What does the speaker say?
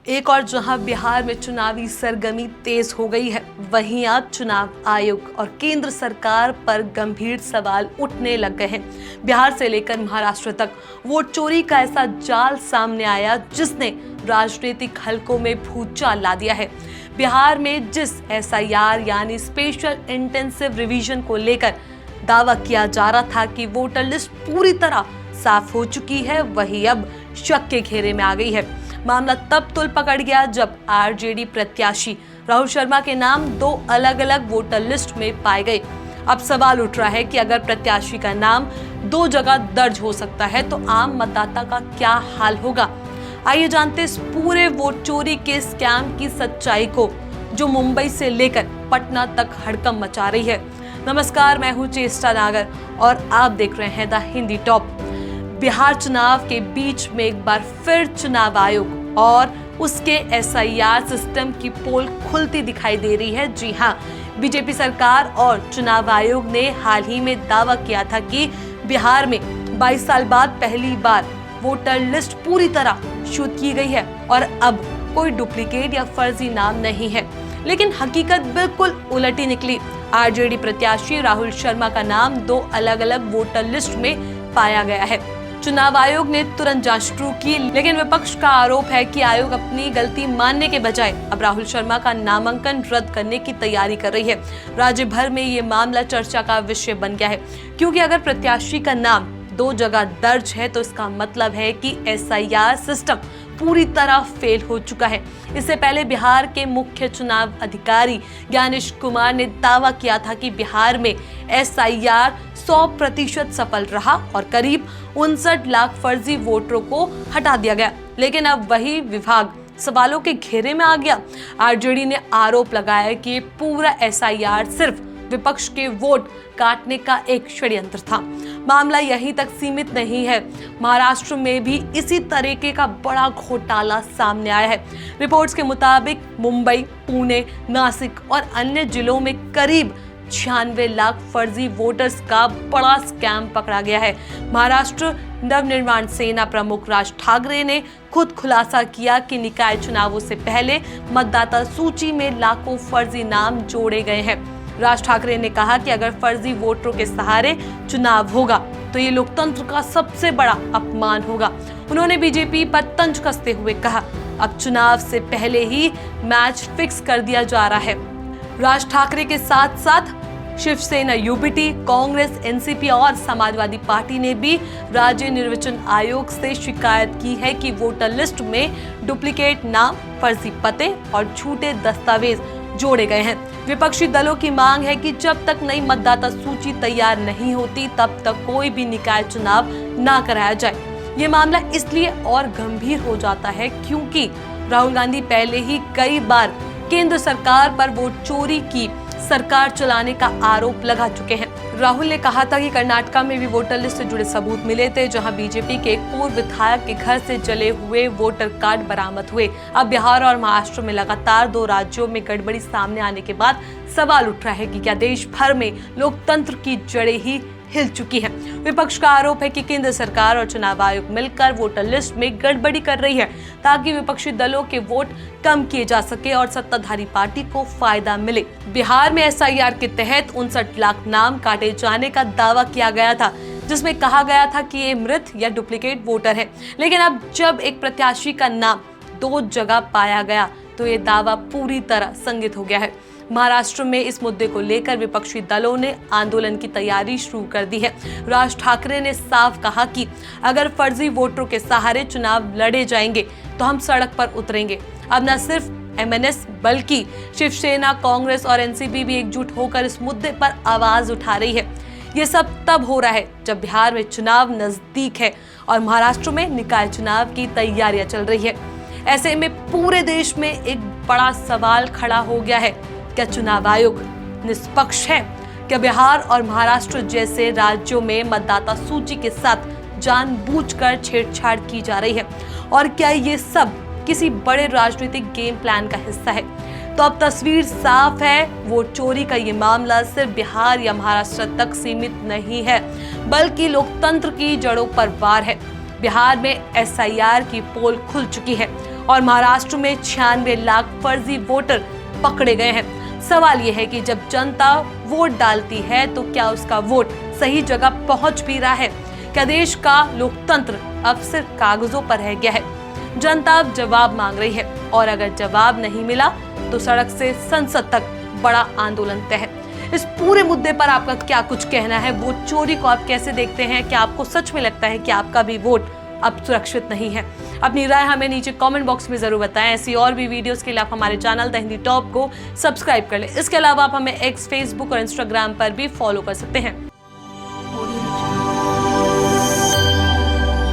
एक और जहां बिहार में चुनावी सरगर्मी तेज हो गई है, वहीं अब चुनाव आयोग और केंद्र सरकार पर गंभीर सवाल उठने लग गए हैं। बिहार से लेकर महाराष्ट्र तक वोट चोरी का ऐसा जाल सामने आया जिसने राजनीतिक हलकों में भूचाल ला दिया है। बिहार में जिस एसआईआर यानी स्पेशल इंटेंसिव रिवीजन को लेकर दावा किया जा रहा था कि वोटर लिस्ट पूरी तरह साफ हो चुकी है, वही अब शक के घेरे में आ गई है। मामला तब तुल पकड़ गया जब आरजेडी प्रत्याशी राहुल शर्मा के नाम दो अलग अलग वोटर लिस्ट में पाए गए। अब सवाल उठ रहा है कि अगर प्रत्याशी का नाम दो जगह दर्ज हो सकता है तो आम मतदाता का क्या हाल होगा। आइए जानते इस पूरे वोट चोरी के स्कैम की सच्चाई को, जो मुंबई से लेकर पटना तक हड़कंप मचा रही है। नमस्कार, मैं हूं चेष्टा नागर और आप देख रहे हैं द हिंदी टॉप। बिहार चुनाव के बीच में एक बार फिर चुनाव आयोग और उसके एसआईआर सिस्टम की पोल खुलती दिखाई दे रही है। जी हां, बीजेपी सरकार और चुनाव आयोग ने हाल ही में दावा किया था कि बिहार में 22 साल बाद पहली बार वोटर लिस्ट पूरी तरह शुद्ध की गई है और अब कोई डुप्लीकेट या फर्जी नाम नहीं है। लेकिन हकीकत बिल्कुल उलट ही निकली। आरजेडी प्रत्याशी राहुल शर्मा का नाम दो अलग अलग वोटर लिस्ट में पाया गया है। चुनाव आयोग ने तुरंत जांच शुरू की, लेकिन विपक्ष का आरोप है कि आयोग अपनी गलती मानने के बजाय अब राहुल शर्मा का नामांकन रद्द करने की तैयारी कर रही है। राज्य भर में ये मामला चर्चा का विषय बन गया है, क्योंकि अगर प्रत्याशी का नाम दो जगह दर्ज है तो इसका मतलब है कि एसआईआर सिस्टम पूरी तरह फेल हो चुका है। इससे पहले बिहार के मुख्य चुनाव अधिकारी ज्ञानेश कुमार ने दावा किया था कि बिहार में एसआईआर 100% सफल रहा और करीब 59 लाख फर्जी वोटरों को हटा दिया गया। लेकिन अब वही विभाग सवालों के घेरे में आ गया। आरजेडी ने आरोप लगाया कि ये पूरा एसआईआर सिर्फ विपक्ष के वोट काटने का एक षड्यंत्र था। मामला यहीं तक सीमित नहीं है, महाराष्ट्र में भी इसी तरीके का बड़ा घोटाला सामने आया है। रिपोर्ट्स के मुताबिक मुंबई, पुणे, नासिक और अन्य जिलों में करीब 96 लाख फर्जी वोटर्स का बड़ा स्कैम पकड़ा गया है। महाराष्ट्र नवनिर्माण सेना प्रमुख राज ठाकरे ने खुद खुलासा किया कि निकाय चुनावों से पहले मतदाता सूची में लाखों फर्जी नाम जोड़े गए हैं। राज ठाकरे ने कहा कि अगर फर्जी वोटरों के सहारे चुनाव होगा तो ये लोकतंत्र का सबसे बड़ा अपमान होगा। उन्होंने बीजेपी पर तंज कसते हुए कहा, अब चुनाव से पहले ही मैच फिक्स कर दिया जा रहा है। राज ठाकरे के साथ साथ शिवसेना, यूबीटी, कांग्रेस, एनसीपी और समाजवादी पार्टी ने भी राज्य निर्वाचन आयोग से शिकायत की है कि वोटर लिस्ट में डुप्लीकेट नाम, फर्जी पते और झूठे दस्तावेज जोड़े गए हैं। विपक्षी दलों की मांग है कि जब तक नई मतदाता सूची तैयार नहीं होती तब तक कोई भी निकाय चुनाव ना कराया जाए। ये मामला इसलिए और गंभीर हो जाता है क्योंकि राहुल गांधी पहले ही कई बार केंद्र सरकार पर वोट चोरी की सरकार चलाने का आरोप लगा चुके हैं। राहुल ने कहा था कि कर्नाटका में भी वोटर लिस्ट से जुड़े सबूत मिले थे, जहां बीजेपी के एक पूर्व विधायक के घर से जले हुए वोटर कार्ड बरामद हुए। अब बिहार और महाराष्ट्र में लगातार दो राज्यों में गड़बड़ी सामने आने के बाद सवाल उठ रहा है कि क्या देश भर में लोकतंत्र की जड़ें ही हिल चुकी है। विपक्ष का आरोप है कि केंद्र सरकार और चुनाव आयोग मिलकर वोटर लिस्ट में गड़बड़ी कर रही है ताकि विपक्षी दलों के वोट कम किए जा सके और सत्ताधारी पार्टी को फायदा मिले। बिहार में एसआईआर के तहत 59 लाख नाम काटे जाने का दावा किया गया था, जिसमें कहा गया था कि ये मृत या डुप्लीकेट वोटर है। लेकिन अब जब एक प्रत्याशी का नाम दो जगह पाया गया तो ये दावा पूरी तरह संगित हो गया है। महाराष्ट्र में इस मुद्दे को लेकर विपक्षी दलों ने आंदोलन की तैयारी शुरू कर दी है। राज ठाकरे ने साफ कहा कि अगर फर्जी वोटरों के सहारे चुनाव लड़े जाएंगे तो हम सड़क पर उतरेंगे। अब न सिर्फ एमएनएस बल्कि शिवसेना, कांग्रेस और एनसीपी भी एकजुट होकर इस मुद्दे पर आवाज उठा रही है। ये सब तब हो रहा है जब बिहार में चुनाव नजदीक है और महाराष्ट्र में निकाय चुनाव की तैयारियां चल रही है। ऐसे में पूरे देश में एक बड़ा सवाल खड़ा हो गया है, क्या चुनाव आयोग निष्पक्ष है? क्या बिहार और महाराष्ट्र जैसे राज्यों में मतदाता सूची के साथ जानबूझकर छेड़छाड़ की जा रही है? और क्या ये सब किसी बड़े राजनीतिक गेम प्लान का हिस्सा है? तो अब तस्वीर साफ है, वोट चोरी का ये मामला सिर्फ बिहार या महाराष्ट्र तक सीमित नहीं है, बल्कि लोकतंत्र की जड़ों पर वार है। बिहार में एसआईआर की पोल खुल चुकी है और महाराष्ट्र में 96 लाख फर्जी वोटर पकड़े गए हैं। सवाल यह है कि जब जनता वोट डालती है तो क्या उसका वोट सही जगह पहुंच भी रहा है? क्या देश का लोकतंत्र अब सिर्फ कागजों पर रह गया है? जनता अब जवाब मांग रही है और अगर जवाब नहीं मिला तो सड़क से संसद तक बड़ा आंदोलन तय है। इस पूरे मुद्दे पर आपका क्या कुछ कहना है? वोट चोरी को आप कैसे देखते हैं? क्या आपको सच में लगता है कि आपका भी वोट अब सुरक्षित नहीं है? अपनी राय हमें नीचे कमेंट बॉक्स में जरूर बताएं। ऐसी और भी वीडियोस के लिए आप हमारे चैनल द हिंदी टॉप को सब्सक्राइब कर लें। इसके अलावा आप हमें एक्स, फेसबुक और इंस्टाग्राम पर भी फॉलो कर सकते हैं।